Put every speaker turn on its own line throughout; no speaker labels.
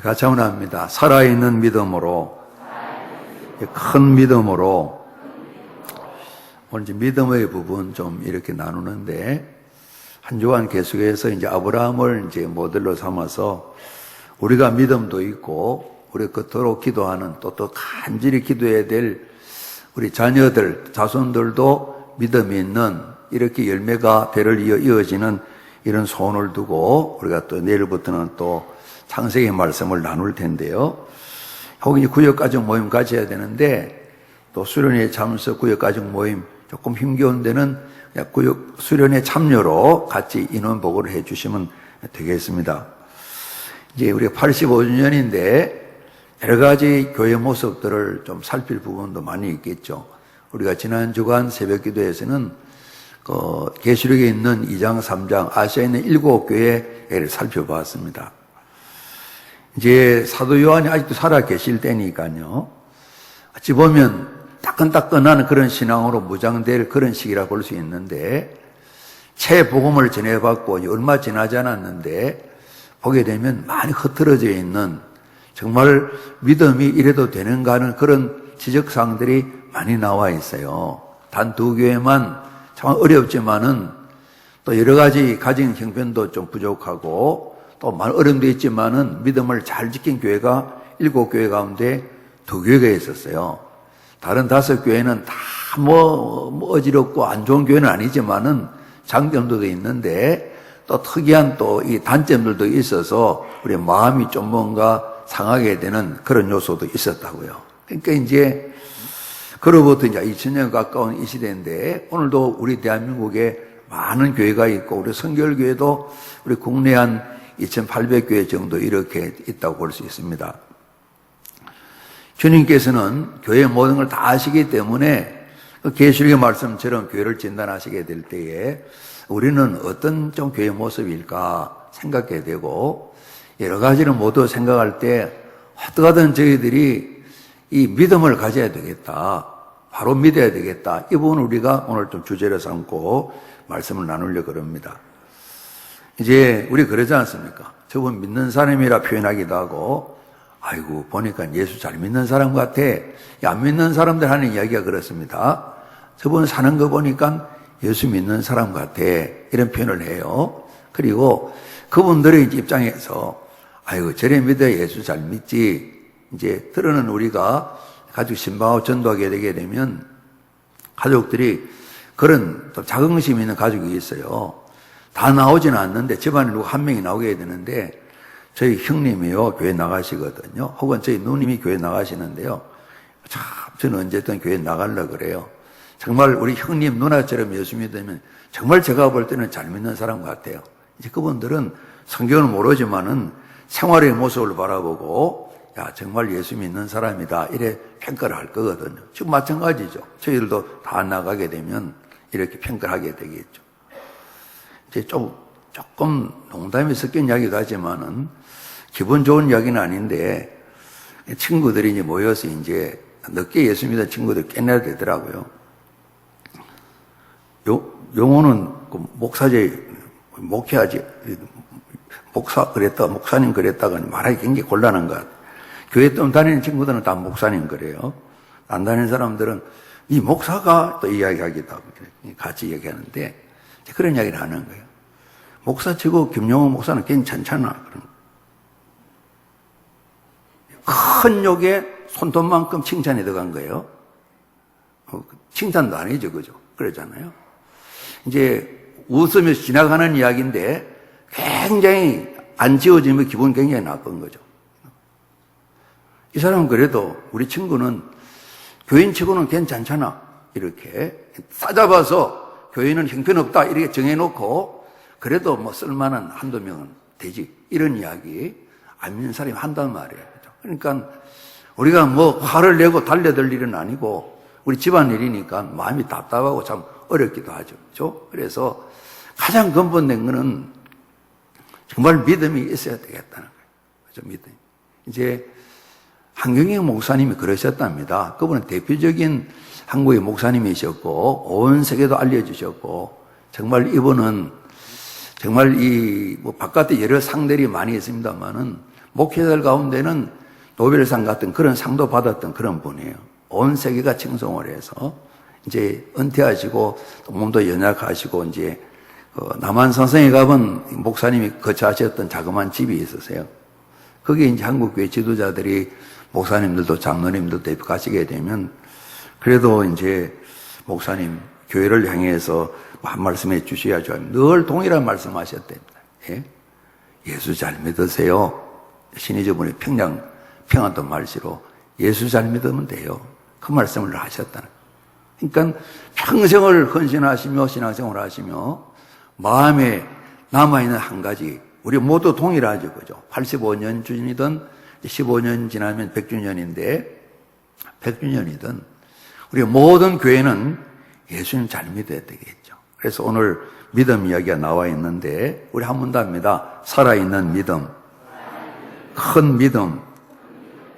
같이 한번 합니다. 살아있는 믿음으로, 큰 믿음으로. 오늘 이제 믿음의 부분 좀 이렇게 나누는데, 한 주간 계속해서 이제 아브라함을 이제 모델로 삼아서 우리가 믿음도 있고, 우리 그토록 기도하는 또 간절히 기도해야 될 우리 자녀들, 자손들도 믿음이 있는 이렇게 열매가 배를 이어지는 이런 소원을 두고 우리가 또 내일부터는 또 창세기 말씀을 나눌 텐데요. 혹은 구역가정 모임 가져야 되는데 또 수련회 참석 구역가정 모임 조금 힘겨운 데는 구역 수련회 참여로 같이 인원 보고를 해 주시면 되겠습니다. 이제 우리가 85주년인데 여러 가지 교회 모습들을 좀 살필 부분도 많이 있겠죠. 우리가 지난 주간 새벽 기도에서는 계시록에 있는 2장, 3장, 아시아에 있는 7교회를 살펴봤습니다. 이제 사도 요한이 아직도 살아 계실 때니까요. 어찌 보면 따끈따끈한 그런 신앙으로 무장될 그런 시기라 볼 수 있는데, 새 복음을 전해받고 얼마 지나지 않았는데 보게 되면 많이 흐트러져 있는, 정말 믿음이 이래도 되는가 하는 그런 지적사항들이 많이 나와 있어요. 단 2교회만 참 어렵지만은 또 여러 가지 가정 형편도 좀 부족하고 또 많은 어려움도 있지만은 믿음을 잘 지킨 교회가 7교회 가운데 2교회가 있었어요. 다른 5교회는 다 어지럽고 안 좋은 교회는 아니지만은 장점도 있는데 또 특이한 또 이 단점들도 있어서 우리 마음이 좀 뭔가 상하게 되는 그런 요소도 있었다고요. 그러니까 이제 그로부터 이제 2000년 가까운 이 시대인데 오늘도 우리 대한민국에 많은 교회가 있고 우리 성결교회도 우리 국내 한 2800교회 정도 이렇게 있다고 볼 수 있습니다. 주님께서는 교회의 모든 걸 다 아시기 때문에 계시록의 말씀처럼 교회를 진단하시게 될 때에 우리는 어떤 좀 교회의 모습일까 생각해야 되고, 여러 가지를 모두 생각할 때 어떻게든 저희들이 이 믿음을 가져야 되겠다, 바로 믿어야 되겠다, 이 부분을 우리가 오늘 좀 주제로 삼고 말씀을 나누려고 합니다. 이제 우리 그러지 않습니까? 저분 믿는 사람이라 표현하기도 하고, 아이고 보니까 예수 잘 믿는 사람 같아, 안 믿는 사람들 하는 이야기가 그렇습니다. 저분 사는 거 보니까 예수 믿는 사람 같아, 이런 표현을 해요. 그리고 그분들의 입장에서 아이고 저래 믿어야 예수 잘 믿지, 이제 들어는 우리가 가족 신방하고 전도하게 되게 되면 가족들이 그런 또 자긍심 있는 가족이 있어요. 다 나오지는 않는데 집안에 누구 한 명이 나오게 되는데, 저희 형님이요 교회 나가시거든요. 혹은 저희 누님이 교회 나가시는데요. 참 저는 언제든 교회 나가려고 그래요. 정말 우리 형님 누나처럼 예수 믿으면 정말 제가 볼 때는 잘 믿는 사람 같아요. 이제 그분들은 성경을 모르지만은 생활의 모습을 바라보고 야 정말 예수 믿는 사람이다 이래 평가를 할 거거든요. 지금 마찬가지죠. 저희들도 다 나가게 되면 이렇게 평가를 하게 되겠죠. 이제 조금 농담이 섞인 이야기도 하지만은 기분 좋은 이야기는 아닌데, 친구들이 이제 모여서 이제 늦게 예수 믿는 친구들 꽤나 되더라고요. 용어는 목회하지, 목사님 그랬다가 말하기 굉장히 곤란한 것 같아요. 교회 좀 다니는 친구들은 다 목사님 그래요. 안 다니는 사람들은 이 목사가 또 이야기하기도 하고 같이 얘기하는데 그런 이야기를 하는 거예요. 목사 치고 김용호 목사는 괜찮잖아. 큰 욕에 손톱만큼 칭찬이 들어간 거예요. 칭찬도 아니죠, 그죠? 그러잖아요. 이제 웃으면서 지나가는 이야기인데 굉장히 안 지워지면 기분 굉장히 나쁜 거죠. 이 사람은 그래도 우리 친구는 교인 치고는 괜찮잖아, 이렇게 싸잡아서 교인은 형편없다 이렇게 정해놓고 그래도 뭐 쓸만한 한두 명은 되지, 이런 이야기 안 믿는 사람이 한단 말이에요. 그러니까 우리가 뭐 화를 내고 달려들 일은 아니고 우리 집안일이니까 마음이 답답하고 참 어렵기도 하죠. 그렇죠? 그래서 가장 근본된 거는 정말 믿음이 있어야 되겠다는 거예요. 그렇죠? 믿음. 이제 한경영 목사님이 그러셨답니다. 그분은 대표적인 한국의 목사님이셨고 온 세계도 알려주셨고, 정말 이분은 정말 뭐 바깥에 여러 상들이 많이 있습니다만은 목회자들 가운데는 노벨상 같은 그런 상도 받았던 그런 분이에요. 온 세계가 칭송을 해서 이제 은퇴하시고 몸도 연약하시고 이제 남한 선생에 가본 목사님이 거처하셨던 자그마한 집이 있으세요. 거기에 이제 한국교회 지도자들이 목사님들도 장로님들도 가시게 되면 그래도 이제 목사님 교회를 향해서 한 말씀해 주셔야죠. 늘 동일한 말씀하셨답니다. 예? 예수 잘 믿으세요. 신이 저분이 평안도 말시로 예수 잘 믿으면 돼요. 그 말씀을 하셨다는. 그러니까 평생을 헌신하시며 신앙생활을 하시며 마음에 남아있는 한 가지 우리 모두 동일하죠. 그죠? 85년 주년이든 15년 지나면 100주년인데 100주년이든 우리 모든 교회는 예수님 잘 믿어야 되겠죠. 그래서 오늘 믿음 이야기가 나와 있는데 우리 한 번 더 합니다. 살아있는 믿음, 큰 믿음.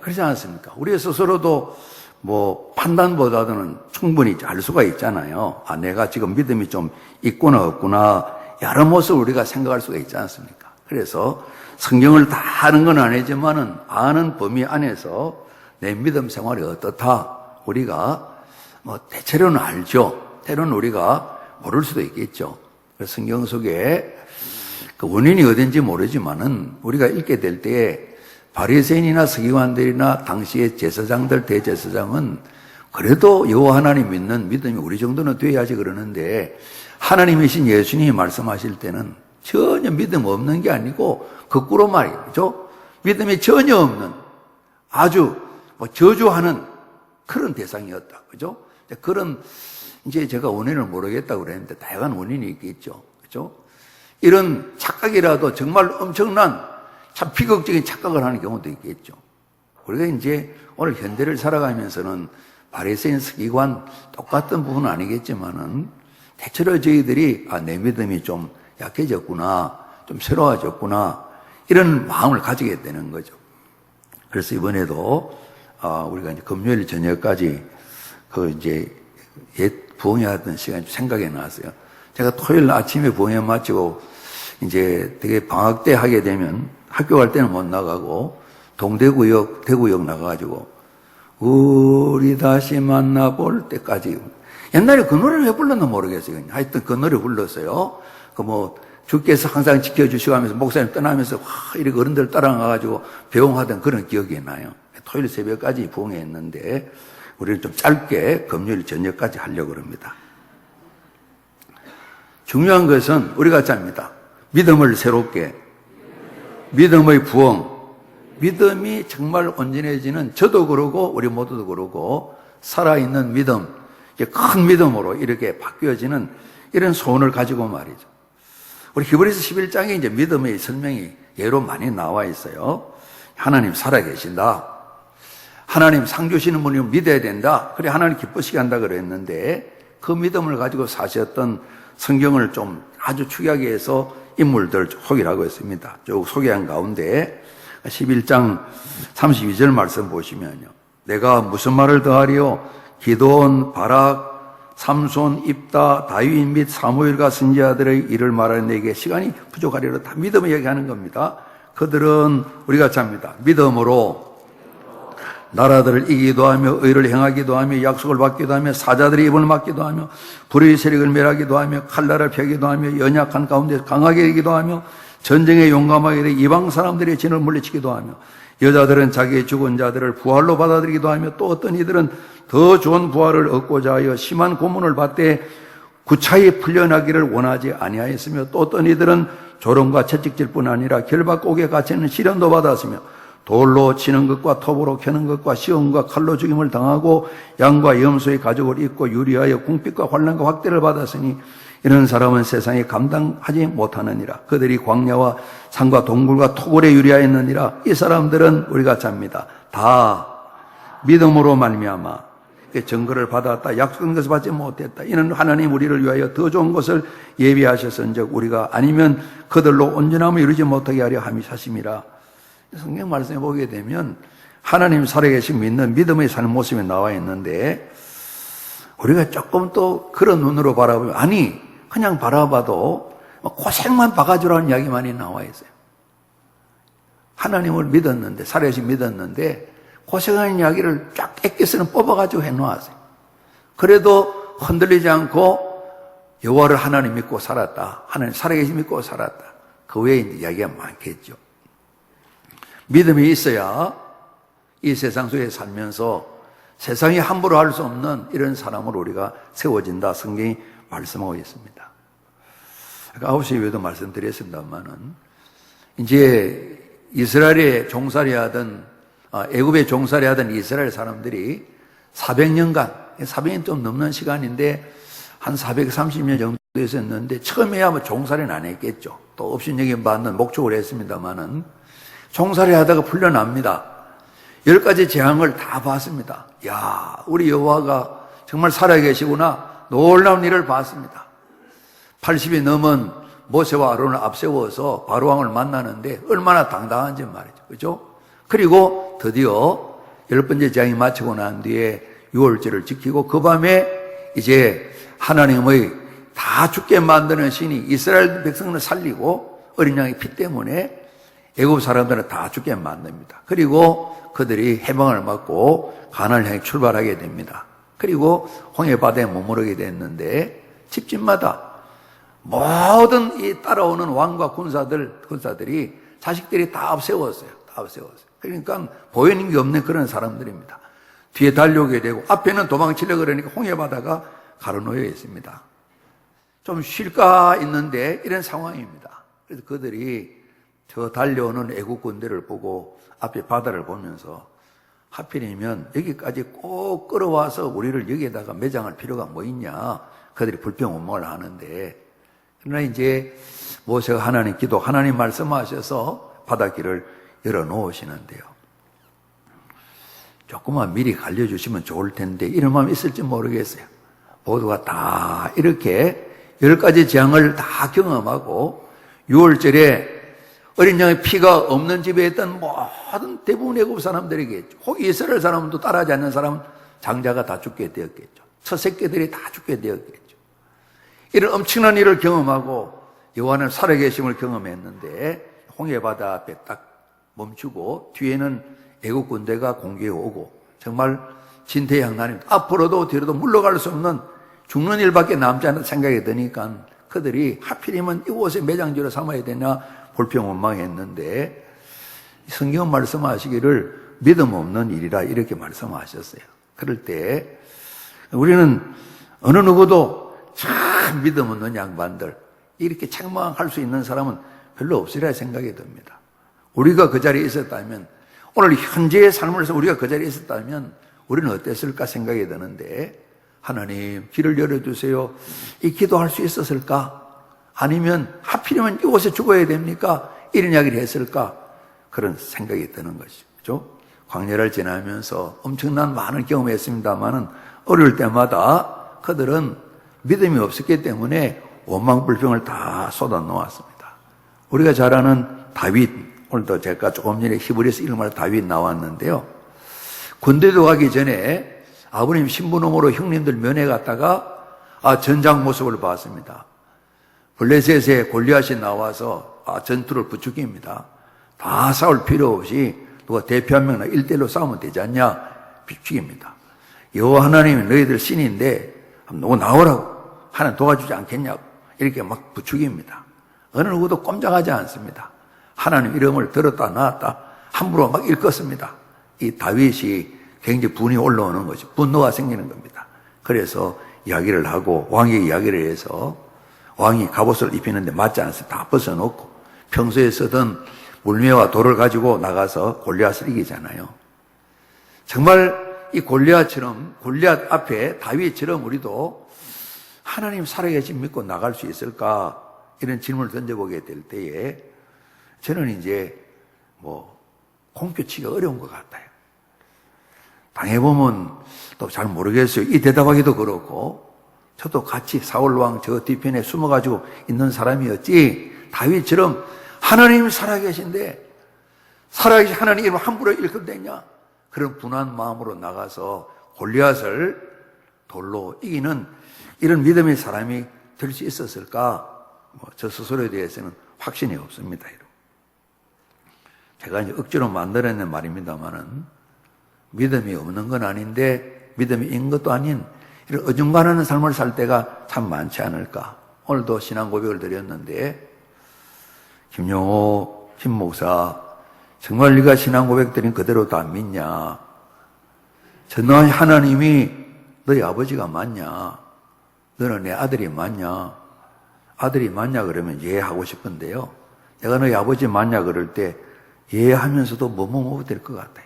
그렇지 않습니까? 우리 스스로도 뭐 판단보다는 충분히 알 수가 있잖아요. 아, 내가 지금 믿음이 좀 있구나 없구나 여러 모습을 우리가 생각할 수가 있지 않습니까? 그래서 성경을 다 아는 건 아니지만은 아는 범위 안에서 내 믿음 생활이 어떻다 우리가 뭐 대체로는 알죠. 때로는 우리가 모를 수도 있겠죠. 그래서 성경 속에 그 원인이 어딘지 모르지만은 우리가 읽게 될 때에 바리새인이나 서기관들이나 당시의 제사장들 대제사장은 그래도 여호와 하나님 믿는 믿음이 우리 정도는 돼야지 그러는데 하나님이신 예수님이 말씀하실 때는 전혀 믿음 없는 게 아니고 거꾸로 말이죠. 믿음이 전혀 없는 아주 저주하는 그런 대상이었다. 그죠? 그런 이제 제가 원인을 모르겠다고 그랬는데 다양한 원인이 있겠죠. 그죠? 이런 착각이라도 정말 엄청난 참 비극적인 착각을 하는 경우도 있겠죠. 우리가 이제 오늘 현대를 살아가면서는 바리새인 서기관 똑같은 부분은 아니겠지만은 대체로 저희들이 내 믿음이 좀 약해졌구나, 좀 새로워졌구나 이런 마음을 가지게 되는 거죠. 그래서 이번에도 우리가 이제 금요일 저녁까지 이제 옛 부흥회하던 시간이 생각이 났어요. 제가 토요일 아침에 부흥회 마치고 이제 되게 방학 때 하게 되면 학교 갈 때는 못 나가고 동대구역, 대구역 나가가지고 우리 다시 만나볼 때까지 옛날에 그 노래를 왜 불렀나 모르겠어요. 하여튼 그 노래 불렀어요. 주께서 항상 지켜주시고 하면서 목사님 떠나면서 이렇게 어른들 따라가가지고 배웅하던 그런 기억이 나요. 토요일 새벽까지 부흥했는데 우리는 좀 짧게 금요일 저녁까지 하려고 합니다. 중요한 것은 우리가 잡니다. 믿음을 새롭게, 믿음의 부흥, 믿음이 정말 온전해지는 저도 그러고 우리 모두도 그러고 살아있는 믿음, 큰 믿음으로 이렇게 바뀌어지는 이런 소원을 가지고 말이죠. 우리 히브리서 11장에 이제 믿음의 설명이 예로 많이 나와 있어요. 하나님 살아계신다. 하나님 상 주시는 분을 믿어야 된다. 그래 하나님 기쁘시게 한다 그랬는데 그 믿음을 가지고 사셨던 성경을 좀 아주 축약해 해서 인물들 소개를 하고 있습니다. 쭉 소개한 가운데 11장 32절 말씀 보시면요. 내가 무슨 말을 더하리요? 기드온, 바락, 삼손, 입다, 다윗 및 사무엘과 선지자들의 일을 말하는 내게 시간이 부족하리라. 다 믿음을 얘기하는 겁니다. 그들은 우리가 잡니다. 믿음으로 나라들을 이기기도 하며 의를 행하기도 하며 약속을 받기도 하며 사자들의 입을 막기도 하며 불의 세력을 멸하기도 하며 칼날을 펴기도 하며 연약한 가운데 강하게 이기도 하며 전쟁에 용감하게 되 이방 사람들의 진을 물리치기도 하며 여자들은 자기의 죽은 자들을 부활로 받아들이기도 하며 또 어떤 이들은 더 좋은 부활을 얻고자 하여 심한 고문을 받되 구차히 풀려나기를 원하지 아니하였으며 또 어떤 이들은 조롱과 채찍질뿐 아니라 결박옥에 갇히는 시련도 받았으며 돌로 치는 것과 톱으로 캐는 것과 시험과 칼로 죽임을 당하고 양과 염소의 가죽을 입고 유리하여 궁핍과 환난과 확대를 받았으니 이런 사람은 세상에 감당하지 못하느니라. 그들이 광야와 산과 동굴과 토굴에 유리하였느니라. 이 사람들은 우리가 잡니다. 다 믿음으로 말미암아 증거를 받았다. 약속한 것을 받지 못했다. 이는 하나님 우리를 위하여 더 좋은 것을 예비하셨은즉 우리가 아니면 그들로 온전함을 이루지 못하게 하려 함이 사심이라. 성경 말씀에 보게 되면 하나님 살아계신 믿는 믿음의 사는 모습이 나와 있는데 우리가 조금 또 그런 눈으로 바라보면 아니 그냥 바라봐도 고생만 박아주라는 이야기만이 나와 있어요. 하나님을 믿었는데, 살아계신 믿었는데 고생하는 이야기를 쫙 엑기스는 뽑아가지고 해놓았어요. 그래도 흔들리지 않고 여호와를 하나님 믿고 살았다. 하나님 살아계신 믿고 살았다. 그 외에 이야기가 많겠죠. 믿음이 있어야 이 세상 속에 살면서 세상이 함부로 할 수 없는 이런 사람으로 우리가 세워진다. 성경이 말씀하고 있습니다. 아까 9시에도 말씀드렸습니다만은 이제 이스라엘에 종살이 하던 애굽에 종살이 하던 이스라엘 사람들이 400년간 400년 좀 넘는 시간인데 한 430년 정도 있었는데 처음에야 뭐 종살이는 안 했겠죠. 또 업신여김 받는 목적을 했습니다만은 종살이 하다가 풀려납니다. 10가지 재앙을 다 봤습니다. 야, 우리 여호와가 정말 살아계시구나. 놀라운 일을 봤습니다. 80이 넘은 모세와 아론을 앞세워서 바로왕을 만나는데 얼마나 당당한지 말이죠. 그렇죠? 그리고 드디어 10번째 재앙이 마치고 난 뒤에 유월절을 지키고 그 밤에 이제 하나님의 다 죽게 만드는 신이 이스라엘 백성을 살리고 어린 양의 피 때문에 애굽 사람들은 다 죽게 만듭니다. 그리고 그들이 해방을 받고 가나안을 향해 출발하게 됩니다. 그리고 홍해 바다에 머무르게 됐는데 집집마다 모든 이 따라오는 왕과 군사들이 자식들이 다 앞세웠어요. 다 앞세웠어요. 그러니까 보이는 게 없는 그런 사람들입니다. 뒤에 달려오게 되고 앞에는 도망치려고 그러니까 홍해 바다가 가로놓여 있습니다. 좀 쉴까 있는데 이런 상황입니다. 그래서 그들이 저 달려오는 애국 군대를 보고 앞에 바다를 보면서 하필이면 여기까지 꼭 끌어와서 우리를 여기에다가 매장할 필요가 뭐 있냐. 그들이 불평원망을 하는데 그러나 이제 모세가 하나님 기도, 하나님 말씀하셔서 바닷길을 열어놓으시는데요. 조금만 미리 알려주시면 좋을 텐데 이런 마음이 있을지 모르겠어요. 모두가 다 이렇게 10가지 재앙을 다 경험하고 6월절에 어린 양의 피가 없는 집에 있던 모든 대부분 애굽 사람들에게 혹 이스라엘 사람도 따라하지 않는 사람은 장자가 다 죽게 되었겠죠. 첫 새끼들이 다 죽게 되었겠죠. 이런 엄청난 일을 경험하고 여호와는 살아계심을 경험했는데 홍해 바다 앞에 딱 멈추고 뒤에는 애국 군대가 공격해 오고 정말 진퇴양난이 앞으로도 뒤로도 물러갈 수 없는 죽는 일밖에 남지 않는 생각이 드니까 그들이 하필이면 이곳에 매장지로 삼아야 되냐 불평원망했는데 성경 말씀하시기를 믿음 없는 일이라 이렇게 말씀하셨어요. 그럴 때 우리는 어느 누구도 참 믿음 없는 양반들 이렇게 책망할 수 있는 사람은 별로 없으리라 생각이 듭니다. 우리가 그 자리에 있었다면 오늘 현재의 삶을 우리가 그 자리에 있었다면 우리는 어땠을까 생각이 드는데 하나님 길을 열어주세요. 이 기도할 수 있었을까? 아니면 하필이면 이곳에 죽어야 됩니까? 이런 이야기를 했을까? 그런 생각이 드는 것이죠. 그렇죠? 광야를 지나면서 엄청난 많은 경험을 했습니다만은 어려울 때마다 그들은 믿음이 없었기 때문에 원망불평을 다 쏟아놓았습니다. 우리가 잘 아는 다윗, 오늘도 제가 조금 전에 히브리서 이름을 다윗 나왔는데요. 군대도 가기 전에 아버님 신부놈으로 형님들 면회 갔다가 전장 모습을 봤습니다. 블레셋에 골리앗이 나와서 전투를 부추깁니다. 다 싸울 필요 없이 누가 대표 한 명이나 1대1로 싸우면 되지 않냐 부추깁니다. 여호와 하나님이 너희들 신인데 누구 나오라고 하나님 도와주지 않겠냐고 이렇게 막 부추깁니다. 어느 누구도 꼼짝하지 않습니다. 하나님 이름을 들었다 놨다 함부로 막 일컫습니다. 이 다윗이 굉장히 분이 올라오는 것이 분노가 생기는 겁니다. 그래서 이야기를 하고 왕의 이야기를 해서 왕이 갑옷을 입히는데 맞지 않습니다. 다 벗어놓고 평소에 쓰던 물매와 돌을 가지고 나가서 골리앗을 이기잖아요. 정말 이 골리앗 앞에 다윗처럼 우리도 하나님 살아계신 믿고 나갈 수 있을까? 이런 질문을 던져보게 될 때에 저는 이제 공표치기가 어려운 것 같아요. 당해보면 또 잘 모르겠어요. 이 대답하기도 그렇고 저도 같이 사울왕 저 뒤편에 숨어가지고 있는 사람이었지 다윗처럼 하나님 살아계신데 살아계신 하나님 이름 함부로 일컫댔냐? 그런 분한 마음으로 나가서 골리앗을 돌로 이기는 이런 믿음의 사람이 될 수 있었을까? 저 스스로에 대해서는 확신이 없습니다. 제가 이제 억지로 만들어낸 말입니다만은 믿음이 없는 건 아닌데 믿음이 있는 것도 아닌 이런 어중간하는 삶을 살 때가 참 많지 않을까. 오늘도 신앙 고백을 드렸는데 김용호 김 목사, 정말 네가 신앙 고백 드린 그대로 다 믿냐? 전능한 하나님이 너희 아버지가 맞냐? 너는 내 아들이 맞냐? 아들이 맞냐 그러면 예 하고 싶은데요. 내가 너희 아버지 맞냐 그럴 때 예 하면서도 뭐뭐 될 것 같아요.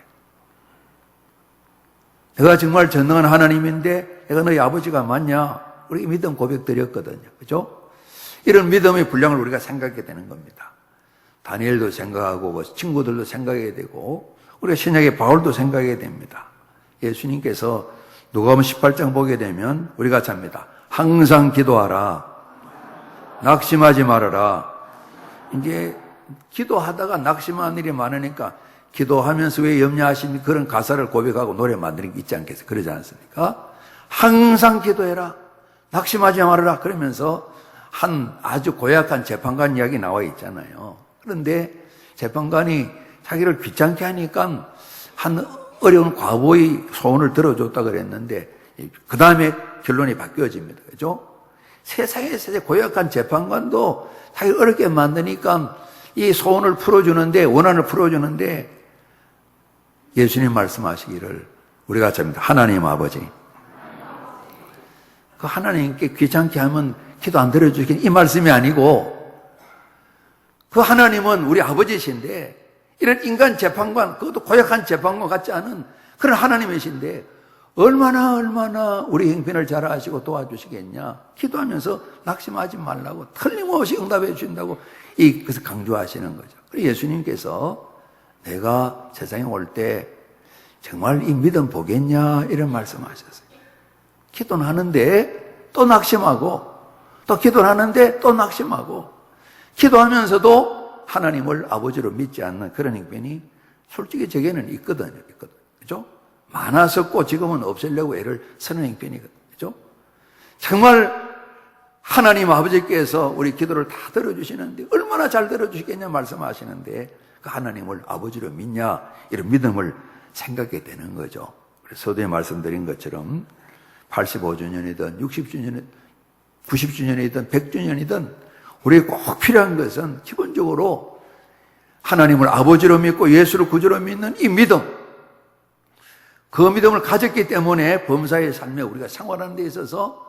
내가 정말 전능한 하나님인데 내가 너희 아버지가 맞냐? 우리 믿음 고백 드렸거든요. 그죠? 이런 믿음의 분량을 우리가 생각하게 되는 겁니다. 다니엘도 생각하고 친구들도 생각해야 되고 우리가 신약의 바울도 생각해야 됩니다. 예수님께서 누가복음 18장 보게 되면 우리가 잡니다. 항상 기도하라. 낙심하지 말아라. 이제 기도하다가 낙심하는 일이 많으니까 기도하면서 왜 염려하십니까? 그런 가사를 고백하고 노래 만드는 게 있지 않겠어요? 그러지 않습니까? 항상 기도해라. 낙심하지 말아라. 그러면서 한 아주 고약한 재판관 이야기 나와 있잖아요. 그런데 재판관이 자기를 귀찮게 하니까 한 어려운 과부의 소원을 들어줬다 그랬는데 그 다음에 결론이 바뀌어집니다. 그죠? 세상에서 고약한 재판관도 자기를 어렵게 만드니까 이 소원을 풀어주는데, 원한을 풀어주는데 예수님 말씀하시기를 우리가 잡니다. 하나님 아버지. 그 하나님께 귀찮게 하면 기도 안 들어주긴 이 말씀이 아니고 그 하나님은 우리 아버지신데 이런 인간 재판관, 그것도 고약한 재판관 같지 않은 그런 하나님이신데 얼마나 우리 형편을 잘 아시고 도와주시겠냐. 기도하면서 낙심하지 말라고 틀림없이 응답해 주신다고 그래서 강조하시는 거죠. 예수님께서 내가 세상에 올 때 정말 이 믿음 보겠냐 이런 말씀하셨어요. 기도는 하는데 또 낙심하고 또 기도를 하는데 또 낙심하고 기도하면서도 하나님을 아버지로 믿지 않는 그런 형편이 솔직히 제게는 있거든요. 그죠? 많았었고 지금은 없애려고 애를 쓰는 형편이거든요. 그죠? 정말 하나님 아버지께서 우리 기도를 다 들어주시는데 얼마나 잘 들어주시겠냐 말씀하시는데 그 하나님을 아버지로 믿냐 이런 믿음을 생각하게 되는 거죠. 그래서 서두에 말씀드린 것처럼 85주년이든 60주년이든 90주년이든 100주년이든 우리에게 꼭 필요한 것은 기본적으로 하나님을 아버지로 믿고 예수를 구주로 믿는 이 믿음, 그 믿음을 가졌기 때문에 범사의 삶에 우리가 생활하는 데 있어서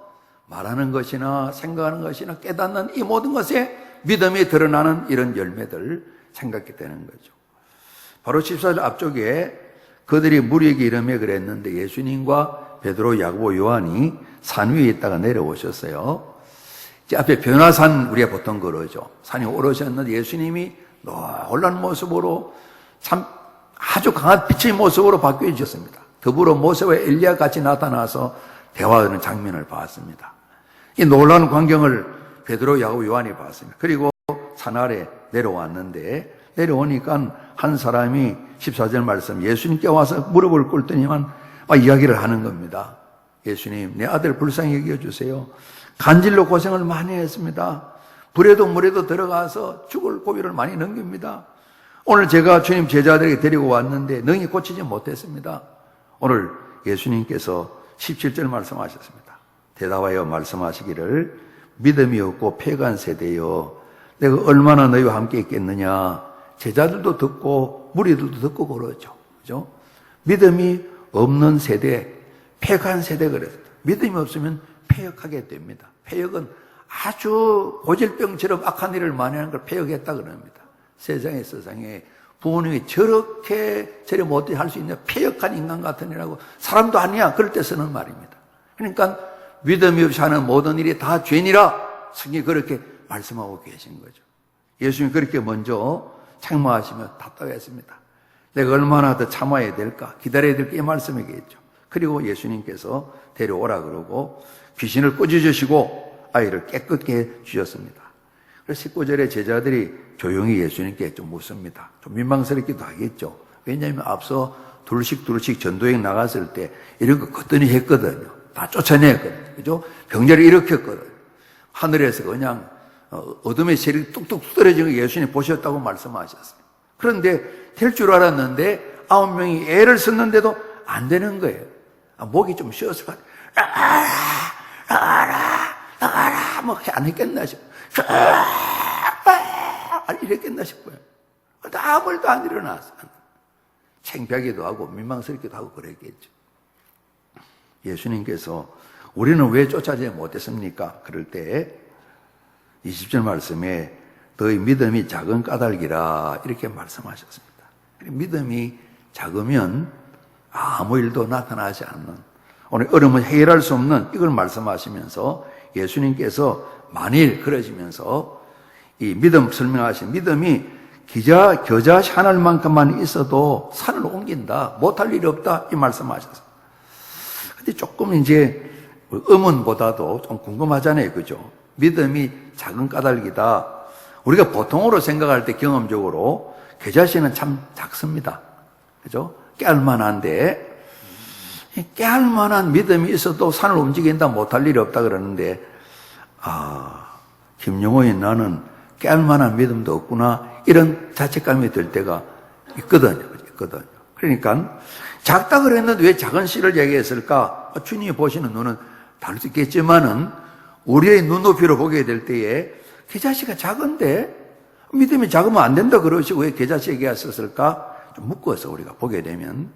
말하는 것이나 생각하는 것이나 깨닫는 이 모든 것에 믿음이 드러나는 이런 열매들 생각하게 되는 거죠. 바로 14절 앞쪽에 그들이 무리에게 이르며 그랬는데 예수님과 베드로, 야고보, 요한이 산 위에 있다가 내려오셨어요. 이제 앞에 변화산 우리가 보통 그러죠. 산이 오르셨는데 예수님이 놀란 모습으로 참 아주 강한 빛의 모습으로 바뀌어 주셨습니다. 더불어 모세와 엘리야 같이 나타나서 대화하는 장면을 봤습니다. 이 놀라운 광경을 베드로, 야고보, 요한이 봤습니다. 그리고 산 아래 내려왔는데 내려오니까 한 사람이 14절 말씀 예수님께 와서 무릎을 꿇더니만 이야기를 하는 겁니다. 예수님, 내 아들 불쌍히 여겨주세요. 간질로 고생을 많이 했습니다. 불에도 물에도 들어가서 죽을 고비를 많이 넘깁니다. 오늘 제가 주님 제자들에게 데리고 왔는데 능히 고치지 못했습니다. 오늘 예수님께서 17절 말씀하셨습니다. 대답하여 말씀하시기를 믿음이 없고 패간 세대여 내가 얼마나 너희와 함께 있겠느냐. 제자들도 듣고 무리들도 듣고 그러죠. 그죠? 믿음이 없는 세대, 패간 세대 그랬어요. 믿음이 없으면 패역하게 됩니다. 패역은 아주 고질병처럼 악한 일을 많이 하는 걸 패역했다 그럽니다. 세상에 부모님이 저래 못해 할 수 있는 패역한 인간 같은 이라고 사람도 아니야 그럴 때 쓰는 말입니다. 그러니까 믿음이 없이 하는 모든 일이 다 죄니라 성경이 그렇게 말씀하고 계신 거죠. 예수님이 그렇게 먼저 책망하시며 답답했습니다. 내가 얼마나 더 참아야 될까 기다려야 될까 이 말씀이겠죠. 그리고 예수님께서 데려오라 그러고 귀신을 꾸짖으시고 아이를 깨끗게 해주셨습니다. 그래서 19절에 제자들이 조용히 예수님께 좀 묻습니다. 좀 민망스럽기도 하겠죠. 왜냐하면 앞서 둘씩 전도행 나갔을 때 이런 거 거뜬히 했거든요. 다 쫓아냈거든요. 그죠? 병자를 일으켰거든요. 하늘에서 그냥 어둠의 세력이 뚝뚝 떨어지는 거 예수님 보셨다고 말씀하셨어요. 그런데 될 줄 알았는데 9명이 애를 썼는데도 안 되는 거예요. 목이 좀 쉬었을 것 같아요. 나가라 뭐 안 했겠나 싶어요. 이랬겠나 싶어요. 아무 말도 안 일어났어요. 창피하기도 하고 민망스럽기도 하고 그랬겠죠. 예수님께서 우리는 왜 쫓아지지 못했습니까? 그럴 때 20절 말씀에 너희 믿음이 작은 까닭이라 이렇게 말씀하셨습니다. 믿음이 작으면 아무 일도 나타나지 않는, 오늘 어려움을 해결할 수 없는 이걸 말씀하시면서 예수님께서 만일 그러시면서 이 믿음 설명하신 믿음이 겨자 하늘만큼만 있어도 산을 옮긴다, 못할 일이 없다 이 말씀하셨어요. 근데 조금 이제 의문보다도 좀 궁금하잖아요, 그죠? 믿음이 작은 까닭이다. 우리가 보통으로 생각할 때 경험적으로 겨자씨는 참 작습니다, 그죠? 깨알만한데 깨알만한 믿음이 있어도 산을 움직인다, 못할 일이 없다 그러는데 김용호인 나는 깨알만한 믿음도 없구나 이런 자책감이 들 때가 있거든요. 그러니까 작다 그랬는데 왜 작은 씨를 얘기했을까? 주님이 보시는 눈은 다를 수 있겠지만은 우리의 눈높이로 보게 될 때에 겨자씨가 작은데 믿음이 작으면 안 된다 그러시고 왜 겨자씨 얘기하셨을까? 좀 묶어서 우리가 보게 되면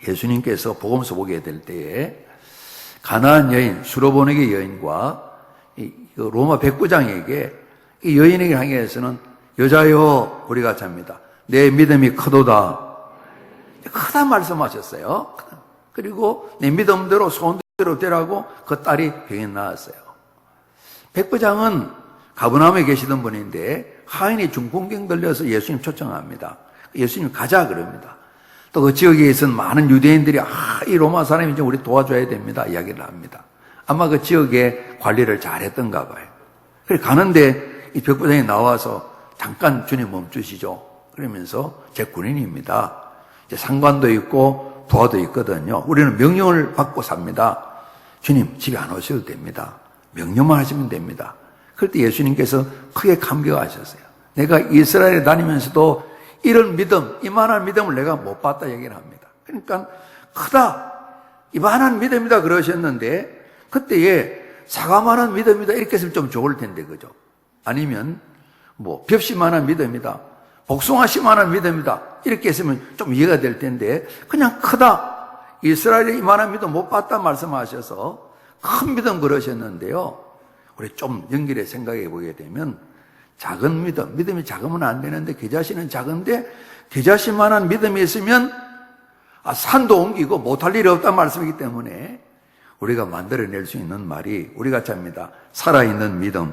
예수님께서 복음서 보게 될 때에 가나안 여인, 수로보네게 여인과 로마 백부장에게 이 여인에게 향해서는 여자여 우리 같이 합니다. 내 믿음이 크도다. 크다 말씀하셨어요. 그리고 내 믿음대로 소원대로 되라고 그 딸이 병에 나왔어요. 백부장은 가버나움에 계시던 분인데 하인이 중풍병 들려서 예수님 초청합니다. 예수님 가자 그럽니다. 또 그 지역에 있은 많은 유대인들이 이 로마 사람이 이제 우리 도와줘야 됩니다 이야기를 합니다. 아마 그 지역의 관리를 잘했던가 봐요. 그래 가는데 이 백부장이 나와서 잠깐 주님 멈추시죠. 그러면서 제 군인입니다. 이제 상관도 있고 부하도 있거든요. 우리는 명령을 받고 삽니다. 주님 집에 안 오셔도 됩니다. 명령만 하시면 됩니다. 그럴 때 예수님께서 크게 감격하셨어요. 내가 이스라엘에 다니면서도 이런 믿음, 이만한 믿음을 내가 못 봤다 얘기를 합니다. 그러니까 크다, 이만한 믿음이다 그러셨는데 그때에 사과만한 믿음이다 이렇게 했으면 좀 좋을 텐데 그죠? 아니면 뭐 벽시만한 믿음이다, 복숭아씨만한 믿음이다 이렇게 했으면 좀 이해가 될 텐데 그냥 크다, 이스라엘에 이만한 믿음 못 봤다 말씀하셔서 큰 믿음 그러셨는데요. 우리 좀 연결해 생각해 보게 되면 작은 믿음, 믿음이 작으면 안 되는데 겨자씨는 작은데 겨자씨만한 믿음이 있으면 산도 옮기고 못할 일이 없다는 말씀이기 때문에 우리가 만들어낼 수 있는 말이 우리 같이 합니다. 살아있는 믿음.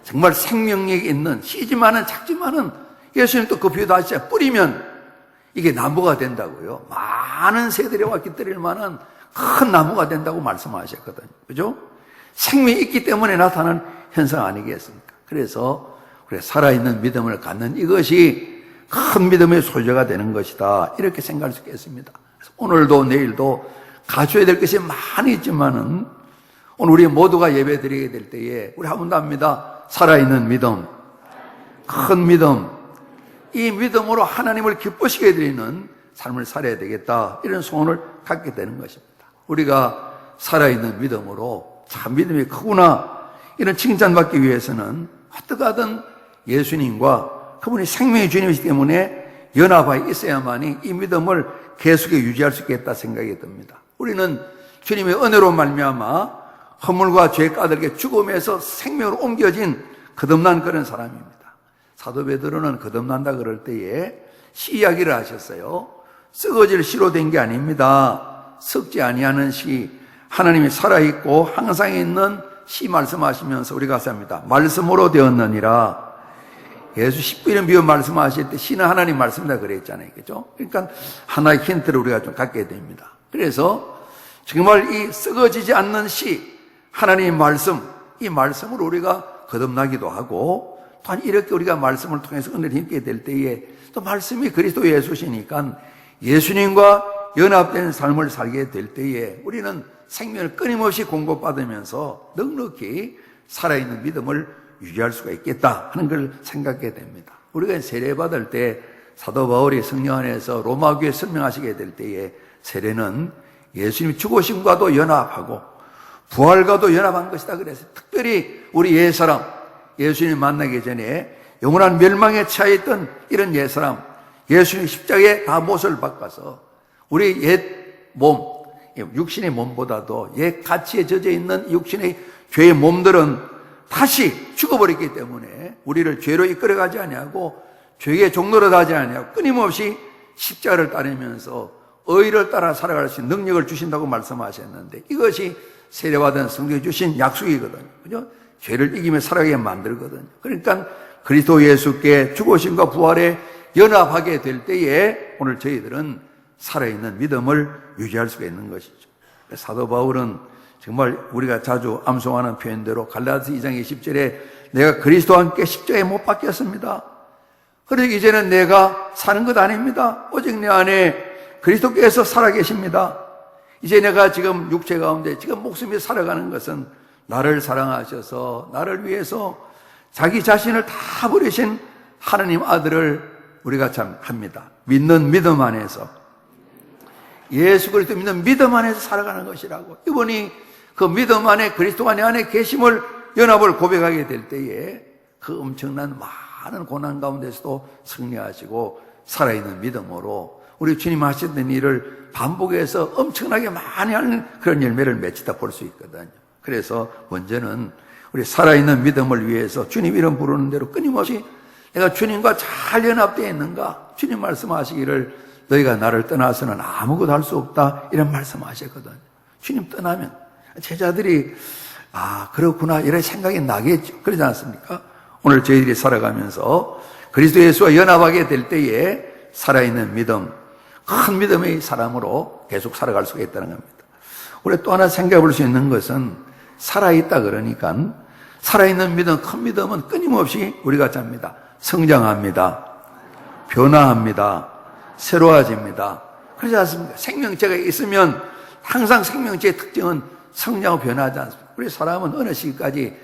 정말 생명력이 있는 시지만은 작지만은 예수님도 그 비유도 하시죠. 뿌리면 이게 나무가 된다고요. 많은 새들이와 깃들일 만한 큰 나무가 된다고 말씀하셨거든요. 그죠? 생명이 있기 때문에 나타나는 현상 아니겠습니까? 그래서 우리가 살아있는 믿음을 갖는 이것이 큰 믿음의 소재가 되는 것이다 이렇게 생각할 수 있겠습니다. 그래서 오늘도 내일도 가져야 될 것이 많이 있지만은 오늘 우리 모두가 예배 드리게 될 때에 우리 한 번 더 합니다. 살아있는 믿음, 큰 믿음, 이 믿음으로 하나님을 기쁘시게 드리는 삶을 살아야 되겠다 이런 소원을 갖게 되는 것입니다. 우리가 살아있는 믿음으로 참 믿음이 크구나 이런 칭찬받기 위해서는 어떻게 하든 예수님과 그분이 생명의 주님이시기 때문에 연합하여 있어야만이 이 믿음을 계속해 유지할 수 있겠다 생각이 듭니다. 우리는 주님의 은혜로 말미암아 허물과 죄 까닭에 죽음에서 생명으로 옮겨진 거듭난 그런 사람입니다. 사도 베드로는 거듭난다 그럴 때에 씨 이야기를 하셨어요. 썩어질 씨로 된 게 아닙니다. 썩지 아니하는 씨, 하나님이 살아있고 항상 있는 씨 말씀하시면서 우리가 합니다. 말씀으로 되었느니라. 예수 10분의 미워 말씀하실 때 씨는 하나님 말씀이다 그랬잖아요. 그죠? 그러니까 하나의 힌트를 우리가 좀 갖게 됩니다. 그래서 정말 이 썩어지지 않는 씨, 하나님의 말씀, 이 말씀으로 우리가 거듭나기도 하고 또한 이렇게 우리가 말씀을 통해서 은혜를 힘게 될 때에 또 말씀이 그리스도 예수시니까 예수님과 연합된 삶을 살게 될 때에 우리는 생명을 끊임없이 공급받으면서 넉넉히 살아있는 믿음을 유지할 수가 있겠다 하는 걸 생각하게 됩니다. 우리가 세례받을 때 사도 바울이 성령 안에서 로마 교회에 설명하시게 될 때에 세례는 예수님이 죽으심과도 연합하고 부활과도 연합한 것이다 그래서 특별히 우리 옛사람, 예수님 만나기 전에 영원한 멸망에 처해 있던 이런 옛사람, 예수님 십자가에 다 못을 바꿔서 우리 옛 몸, 육신의 몸보다도 옛 가치에 젖어 있는 육신의 죄의 몸들은 다시 죽어버렸기 때문에 우리를 죄로 이끌어가지 아니하고 죄의 종로로 하지 아니하고 끊임없이 십자가를 따르면서 의를 따라 살아갈 수 있는 능력을 주신다고 말씀하셨는데 이것이 세례받은 성경이 주신 약속이거든요. 그죠? 죄를 이기며 살아가게 만들거든요. 그러니까 그리스도 예수께 죽으심과 부활에 연합하게 될 때에 오늘 저희들은 살아있는 믿음을 유지할 수가 있는 것이죠. 사도 바울은 정말 우리가 자주 암송하는 표현대로 갈라디아서 2장 20절에 내가 그리스도와 함께 십자가에 못 박혔습니다. 그러니 이제는 내가 사는 것 아닙니다. 오직 내 안에 그리스도께서 살아계십니다. 이제 내가 지금 육체 가운데 지금 목숨이 살아가는 것은 나를 사랑하셔서 나를 위해서 자기 자신을 다 버리신 하나님 아들을 우리가 참 합니다. 믿는 믿음 안에서 예수 그리스도 믿는 믿음 안에서 살아가는 것이라고. 이분이 그 믿음 안에 그리스도가 내 안에 계심을 연합을 고백하게 될 때에 그 엄청난 많은 고난 가운데서도 승리하시고 살아있는 믿음으로 우리 주님 하셨던 일을 반복해서 엄청나게 많이 하는 그런 열매를 맺히다 볼 수 있거든요. 그래서 먼저는 우리 살아있는 믿음을 위해서 주님 이름 부르는 대로 끊임없이 내가 주님과 잘 연합되어 있는가? 주님 말씀하시기를 너희가 나를 떠나서는 아무것도 할 수 없다 이런 말씀하셨거든요. 주님 떠나면 제자들이 그렇구나 이런 생각이 나겠죠. 그러지 않습니까? 오늘 저희들이 살아가면서 그리스도 예수와 연합하게 될 때에 살아있는 믿음, 큰 믿음의 사람으로 계속 살아갈 수가 있다는 겁니다. 우리 또 하나 생각해 볼 수 있는 것은 살아있다 그러니까 살아있는 믿음, 큰 믿음은 끊임없이 우리가 잡니다. 성장합니다. 변화합니다. 새로워집니다. 그렇지 않습니까? 생명체가 있으면 항상 생명체의 특징은 성장하고 변하지 않습니까? 우리 사람은 어느 시기까지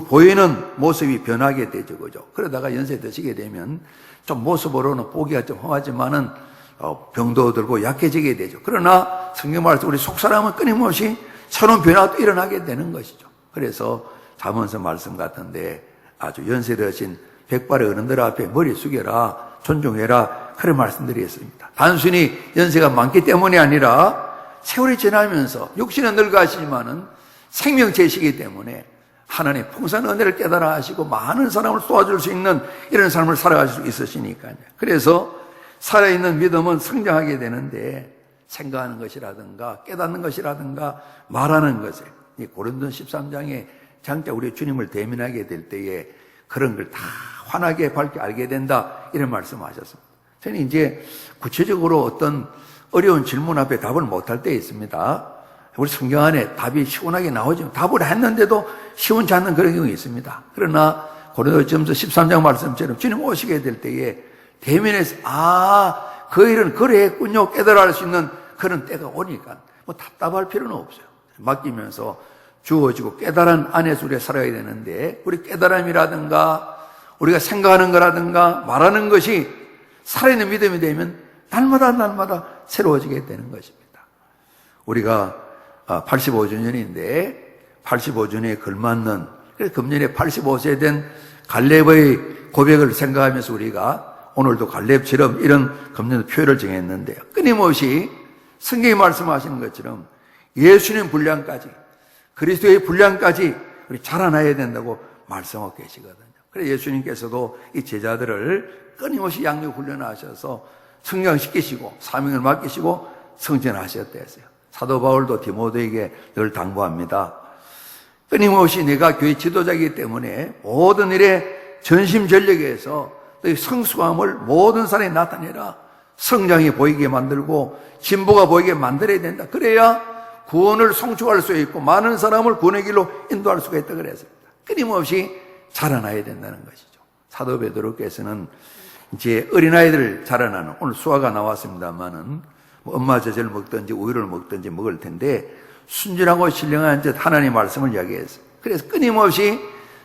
보이는 모습이 변하게 되죠. 그죠? 그러다가 연세 드시게 되면 좀 모습으로는 보기가 좀 험하지만은 병도 들고 약해지게 되죠. 그러나 성경 말씀 우리 속사람은 끊임없이 새로운 변화가 또 일어나게 되는 것이죠. 그래서 잠언서 말씀 같은데 아주 연세 드신 백발의 어른들 앞에 머리 숙여라, 존중해라 그런 말씀들이 있습니다. 단순히 연세가 많기 때문이 아니라 세월이 지나면서 육신은 늙어가시지만은 생명체이시기 때문에 하나님 풍성한 은혜를 깨달아 하시고 많은 사람을 도와줄 수 있는 이런 삶을 살아가실 수 있으시니까요. 그래서 살아있는 믿음은 성장하게 되는데 생각하는 것이라든가 깨닫는 것이라든가 말하는 것에 이 고린도전 13장에 장차 우리 주님을 대면하게 될 때에 그런 걸 다 환하게 밝게 알게 된다 이런 말씀하셨습니다. 저는 이제 구체적으로 어떤 어려운 질문 앞에 답을 못할 때 있습니다. 우리 성경 안에 답이 시원하게 나오지만 답을 했는데도 시원치 않는 그런 경우가 있습니다. 그러나 고린도전서 13장 말씀처럼 주님 오시게 될 때에 대면에서 그 일은 그래 했군요 깨달아 할 수 있는 그런 때가 오니까 뭐 답답할 필요는 없어요. 맡기면서 주어지고 깨달은 안에서 우리가 살아야 되는데 우리 깨달음이라든가 우리가 생각하는 거라든가 말하는 것이 살아있는 믿음이 되면 날마다 새로워지게 되는 것입니다. 우리가 85주년인데 85주년에 걸맞는 그래서 금년에 85세 된 갈렙의 고백을 생각하면서 우리가 오늘도 갈렙처럼 이런 금년 표현을 정했는데요. 끊임없이 성경이 말씀하시는 것처럼 예수님 분량까지 그리스도의 분량까지 우리 자라나야 된다고 말씀하고 계시거든요. 그래서 예수님께서도 이 제자들을 끊임없이 양육 훈련하셔서 성장시키시고 사명을 맡기시고 성전하셨다 했어요. 사도 바울도 디모데에게 늘 당부합니다. 끊임없이 내가 교회 지도자이기 때문에 모든 일에 전심전력해서 너희 성숙함을 모든 사람에 나타내라. 성장이 보이게 만들고 진보가 보이게 만들어야 된다. 그래야 구원을 성취할 수 있고 많은 사람을 구원의 길로 인도할 수가 있다 그랬습니다. 끊임없이 자라나야 된다는 것이죠. 사도 베드로께서는 이제 어린아이들 자라나는 오늘 수화가 나왔습니다만은 엄마 젖을 먹든지 우유를 먹든지 먹을 텐데 순진하고 신령한 듯 하나님 말씀을 이야기했어요. 그래서 끊임없이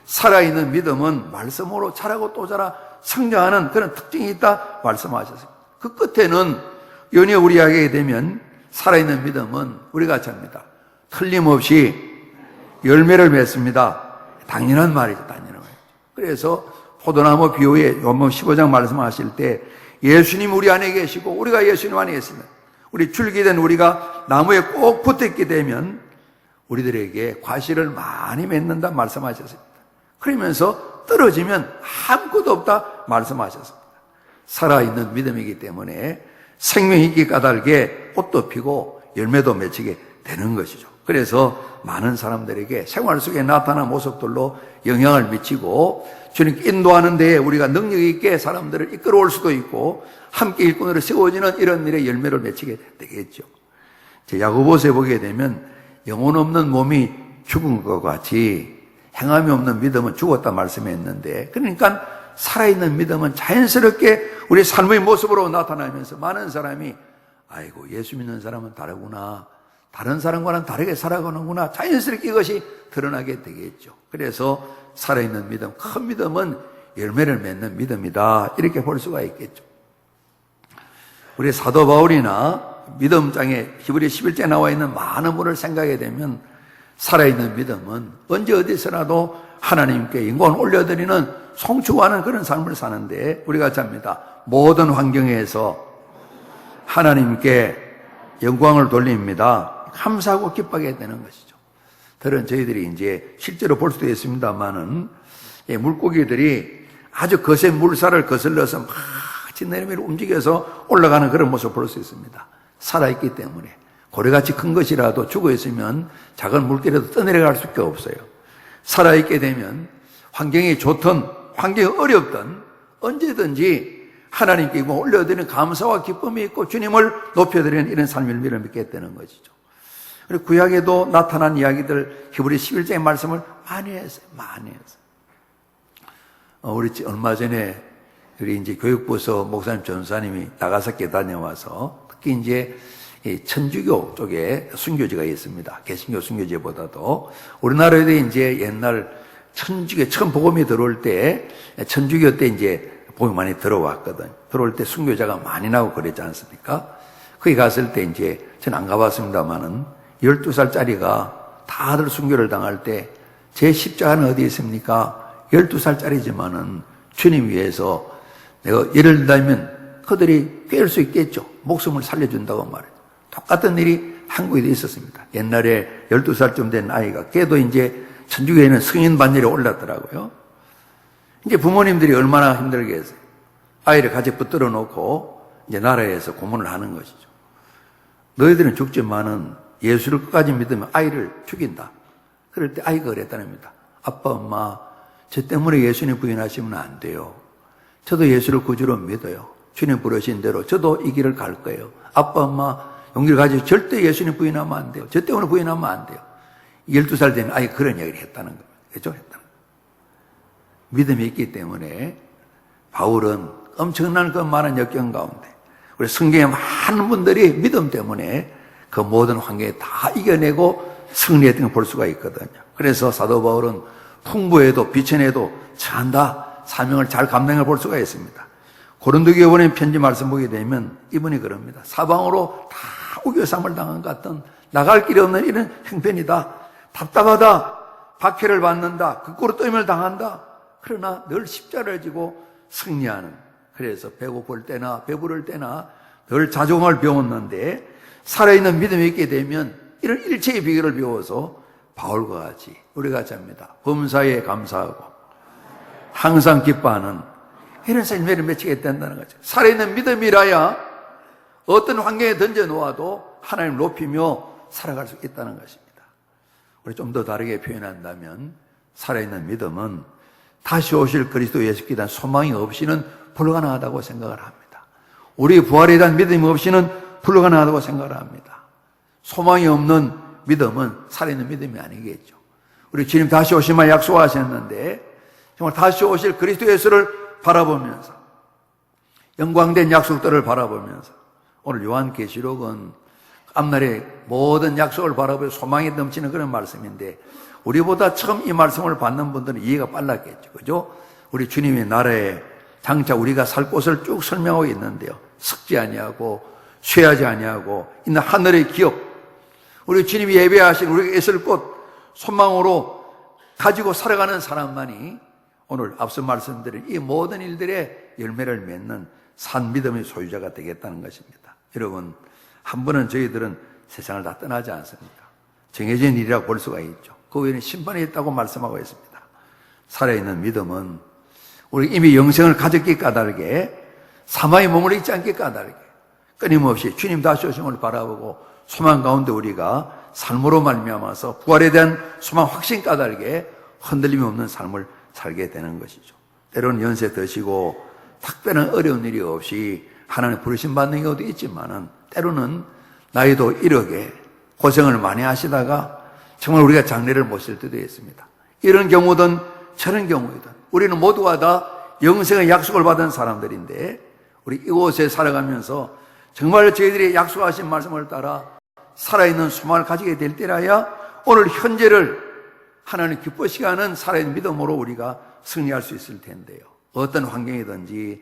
살아있는 믿음은 말씀으로 자라고 또 자라 성장하는 그런 특징이 있다 말씀하셨습니다. 그 끝에는 연이어 우리에게 되면 살아있는 믿음은 우리가 잡니다. 틀림없이 열매를 맺습니다. 당연한 말이죠. 당연한 말이죠. 그래서 포도나무 비유에 요한복음 15장 말씀하실 때 예수님 우리 안에 계시고 우리가 예수님 안에 있으면 우리 줄기된 우리가 나무에 꼭 붙어있게 되면 우리들에게 과실을 많이 맺는다 말씀하셨습니다. 그러면서 떨어지면 아무것도 없다 말씀하셨습니다. 살아있는 믿음이기 때문에 생명이 있기 까닭에 꽃도 피고 열매도 맺히게 되는 것이죠. 그래서 많은 사람들에게 생활 속에 나타난 모습들로 영향을 미치고 주님께 인도하는 데에 우리가 능력 있게 사람들을 이끌어올 수도 있고 함께 일꾼으로 세워지는 이런 일에 열매를 맺히게 되겠죠. 야고보서에 보게 되면 영혼 없는 몸이 죽은 것 같이 행함이 없는 믿음은 죽었다 말씀했는데, 그러니까 살아있는 믿음은 자연스럽게 우리 삶의 모습으로 나타나면서 많은 사람이 아이고 예수 믿는 사람은 다르구나, 다른 사람과는 다르게 살아가는구나, 자연스럽게 이것이 드러나게 되겠죠. 그래서 살아있는 믿음, 큰 믿음은 열매를 맺는 믿음이다, 이렇게 볼 수가 있겠죠. 우리 사도 바울이나 믿음장에 히브리 11장에 나와 있는 많은 분을 생각하게 되면 살아있는 믿음은 언제 어디서라도 하나님께 영광을 올려드리는 송축하는 그런 삶을 사는데 우리가 잡니다. 모든 환경에서 하나님께 영광을 돌립니다. 감사하고 기뻐하게 되는 것이죠. 들은 저희들이 이제 실제로 볼 수도 있습니다만은 물고기들이 아주 거센 물살을 거슬러서 막 진내림을 움직여서 올라가는 그런 모습을 볼 수 있습니다. 살아있기 때문에. 고래같이 큰 것이라도 죽어있으면 작은 물길에도 떠내려갈 수밖에 없어요. 살아있게 되면 환경이 좋든 환경이 어렵든 언제든지 하나님께 올려드리는 감사와 기쁨이 있고 주님을 높여드리는 이런 삶을 믿게 되는 것이죠. 그리고 구약에도 나타난 이야기들 히브리 11장의 말씀을 많이 했어요. 많이 했어요. 우리 얼마 전에 우리 이제 교육부서 목사님 전사님이 나가사키에 다녀와서 특히 이제 천주교 쪽에 순교지가 있습니다. 개신교 순교지보다도 우리나라에도 이제 옛날 천주교 처음 복음이 들어올 때 천주교 때 이제 복음이 많이 들어왔거든. 들어올 때 순교자가 많이 나고 그랬지 않습니까? 거기 갔을 때 이제 저는 안 가봤습니다만은 12살짜리가 다들 순교를 당할 때 제 십자가는 어디에 있습니까? 12살짜리지만은 주님 위해서 내가 예를 들자면 그들이 꿰을 수 있겠죠. 목숨을 살려준다고 말해요. 똑같은 일이 한국에도 있었습니다. 옛날에 12살쯤 된 아이가 걔도 이제 천주교에는 승인 반열에 올랐더라고요. 이제 부모님들이 얼마나 힘들겠어요. 아이를 같이 붙들어 놓고 이제 나라에서 고문을 하는 것이죠. 너희들은 죽지만은 예수를 끝까지 믿으면 아이를 죽인다. 그럴 때 아이가 그랬다는 겁니다. 아빠, 엄마, 저 때문에 예수님 부인하시면 안 돼요. 저도 예수를 구주로 믿어요. 주님 부르신 대로 저도 이 길을 갈 거예요. 아빠, 엄마, 용기를 가지고 절대 예수님 부인하면 안 돼요. 저 때문에 부인하면 안 돼요. 12살 되면 아예 그런 이야기를 했다는 거예요. 그죠? 했다는 거예요. 믿음이 있기 때문에 바울은 엄청난 그 많은 역경 가운데 우리 성경에 많은 분들이 믿음 때문에 그 모든 환경에 다 이겨내고 승리했던 걸 볼 수가 있거든요. 그래서 사도 바울은 풍부해도 비천해도 처한다 사명을 잘 감당해 볼 수가 있습니다. 고린도 교회에 편지 말씀 보게 되면 이분이 그럽니다. 사방으로 다 우겨쌈을 당한 것 같은 나갈 길이 없는 이런 형편이다. 답답하다. 박해를 받는다. 극구로 떠임을 당한다. 그러나 늘 십자가를 지고 승리하는, 그래서 배고플 때나 배부를 때나 늘 자종을 배웠는데 살아있는 믿음이 있게 되면 이런 일체의 비결을 배워서 바울과 같이 우리가 합니다. 범사에 감사하고 항상 기뻐하는 이런 삶을 맺히게 된다는 거죠. 살아있는 믿음이라야 어떤 환경에 던져놓아도 하나님을 높이며 살아갈 수 있다는 것입니다. 우리 좀 더 다르게 표현한다면 살아있는 믿음은 다시 오실 그리스도 예수께 대한 소망이 없이는 불가능하다고 생각을 합니다. 우리 부활에 대한 믿음이 없이는 불가능하다고 생각을 합니다. 소망이 없는 믿음은 살아있는 믿음이 아니겠죠. 우리 주님 다시 오시면 약속하셨는데 정말 다시 오실 그리스도 예수를 바라보면서 영광된 약속들을 바라보면서 오늘 요한계시록은 앞날의 모든 약속을 바라보며 소망이 넘치는 그런 말씀인데 우리보다 처음 이 말씀을 받는 분들은 이해가 빨랐겠죠. 그죠? 우리 주님의 나라에 장차 우리가 살 곳을 쭉 설명하고 있는데요. 썩지 아니하고 쇠하지 아니하고 있는 하늘의 기업, 우리 주님이 예배하신 우리가 있을 곳 소망으로 가지고 살아가는 사람만이 오늘 앞서 말씀드린 이 모든 일들의 열매를 맺는 산 믿음의 소유자가 되겠다는 것입니다. 여러분, 한 번은 저희들은 세상을 다 떠나지 않습니까? 정해진 일이라고 볼 수가 있죠. 그 외에는 심판이 있다고 말씀하고 있습니다. 살아있는 믿음은 우리 이미 영생을 가졌기 까닭에 사망의 몸을 잊지 않기 까닭에 끊임없이 주님 다시 오심을 바라보고 소망 가운데 우리가 삶으로 말미암아서 부활에 대한 소망 확신 까닭에 흔들림이 없는 삶을 살게 되는 것이죠. 때로는 연세 드시고 특별한 어려운 일이 없이 하나님 부르심 받는 경우도 있지만은 때로는 나이도 이르게 고생을 많이 하시다가 정말 우리가 장례를 모실 때도 있습니다. 이런 경우든 저런 경우이든 우리는 모두가 다 영생의 약속을 받은 사람들인데 우리 이곳에 살아가면서 정말 저희들이 약속하신 말씀을 따라 살아있는 소망을 가지게 될 때라야 오늘 현재를 하나님 기쁘시게 하는 살아있는 믿음으로 우리가 승리할 수 있을 텐데요. 어떤 환경이든지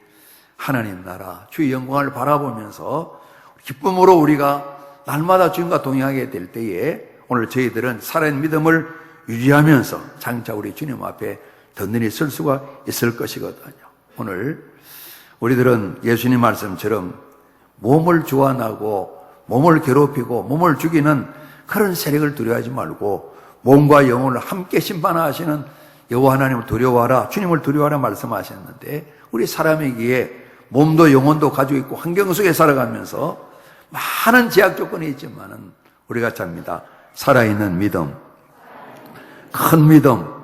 하나님 나라 주의 영광을 바라보면서 기쁨으로 우리가 날마다 주님과 동행하게 될 때에 오늘 저희들은 살아있는 믿음을 유지하면서 장차 우리 주님 앞에 든든히 설 수가 있을 것이거든요. 오늘 우리들은 예수님 말씀처럼 몸을 주관하고 몸을 괴롭히고 몸을 죽이는 그런 세력을 두려워하지 말고 몸과 영혼을 함께 심판하시는 여호와 하나님을 두려워하라, 주님을 두려워하라 말씀하셨는데 우리 사람에게 몸도 영혼도 가지고 있고 환경 속에 살아가면서 많은 제약 조건이 있지만은 우리가 잡니다. 살아있는 믿음, 큰 믿음,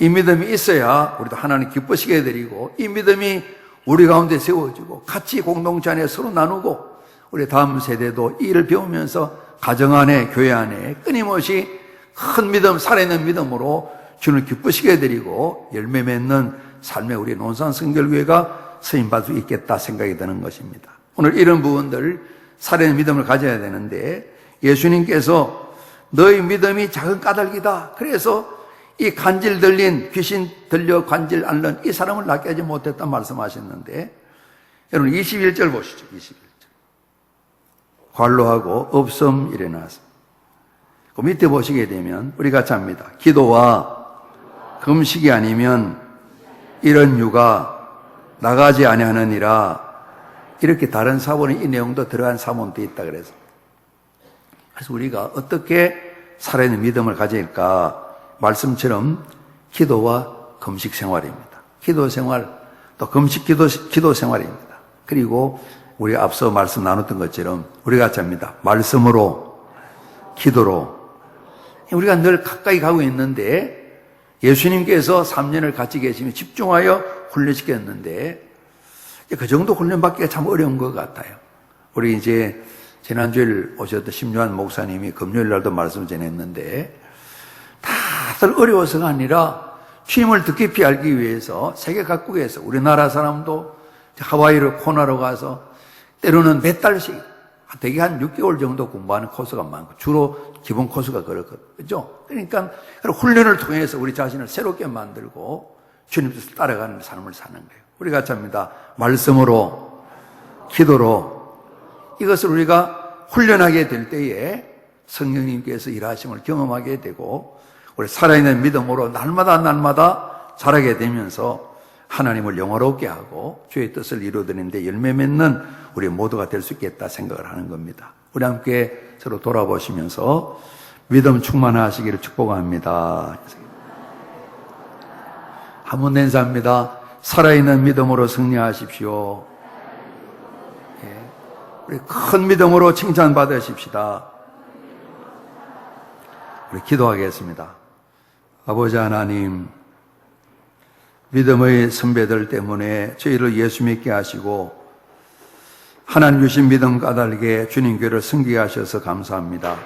이 믿음이 있어야 우리도 하나님 기쁘시게 해드리고 이 믿음이 우리 가운데 세워지고 같이 공동체 안에 서로 나누고 우리 다음 세대도 이 일을 배우면서 가정 안에 교회 안에 끊임없이 큰 믿음, 살아있는 믿음으로 주님을 기쁘시게 해드리고 열매 맺는 삶의 우리 논산성결교회가 쓰임받을 수 있겠다 생각이 드는 것입니다. 오늘 이런 부분들 살아있는 믿음을 가져야 되는데 예수님께서 너희 믿음이 작은 까닭이다. 그래서 이 간질 들린 귀신 들려 관질 앓는 이 사람을 낫게 하지 못했다 말씀하셨는데 여러분 21절 보시죠. 21절 관로하고 없음 일어났습니다. 그 밑에 보시게 되면 우리 같이 합니다. 기도와 금식이 아니면 이런 유가 나가지 아니하느니라. 이렇게 다른 사본에 이 내용도 들어간 사본도 있다 그래서 우리가 어떻게 살아있는 믿음을 가질까? 말씀처럼 기도와 금식 생활입니다. 기도 생활, 또 금식 기도 생활입니다. 그리고 우리 앞서 말씀 나눴던 것처럼 우리가 같이 합니다. 말씀으로, 기도로. 우리가 늘 가까이 가고 있는데 예수님께서 3년을 같이 계시며 집중하여 훈련시켰는데 그 정도 훈련받기가 참 어려운 것 같아요. 우리 이제 지난주에 오셨던 심요한 목사님이 금요일 날도 말씀 전했는데 다들 어려워서가 아니라 주님을 더 깊이 알기 위해서 세계 각국에서 우리나라 사람도 하와이로 코나로 가서 때로는 몇 달씩 되게 한 6개월 정도 공부하는 코스가 많고 주로 기본 코스가 그렇거든요. 그러니까 훈련을 통해서 우리 자신을 새롭게 만들고 주님 뜻을 따라가는 삶을 사는 거예요. 우리 같이 합니다. 말씀으로, 기도로 이것을 우리가 훈련하게 될 때에 성령님께서 일하심을 경험하게 되고 우리 살아있는 믿음으로 날마다 자라게 되면서 하나님을 영화롭게 하고 주의 뜻을 이루어드리는데 열매 맺는 우리 모두가 될 수 있겠다 생각을 하는 겁니다. 우리 함께 서로 돌아보시면서 믿음 충만하시기를 축복합니다. 한번 인사합니다. 살아있는 믿음으로 승리하십시오. 우리 큰 믿음으로 칭찬받으십시다. 우리 기도하겠습니다. 아버지 하나님, 믿음의 선배들 때문에 저희를 예수 믿게 하시고 하나님 주신 믿음 까닭에 주님 교회를 섬기게 하셔서 감사합니다.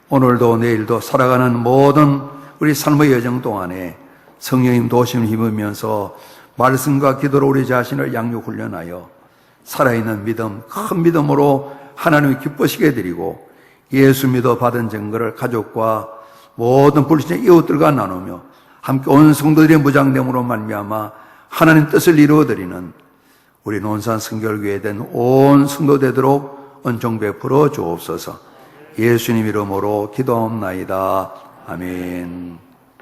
오늘도 내일도 살아가는 모든 우리 삶의 여정 동안에 성령님 도심을 힘으면서 말씀과 기도로 우리 자신을 양육 훈련하여 살아있는 믿음, 큰 믿음으로 하나님을 기쁘시게 해드리고 예수 믿어 받은 증거를 가족과 모든 불신의 이웃들과 나누며 함께 온 성도들의 무장됨으로 말미암아 하나님 뜻을 이루어드리는 우리 논산 성결교회 된 온 성도 되도록 은총 베풀어 주옵소서. 예수님 이름으로 기도하옵나이다. 아멘.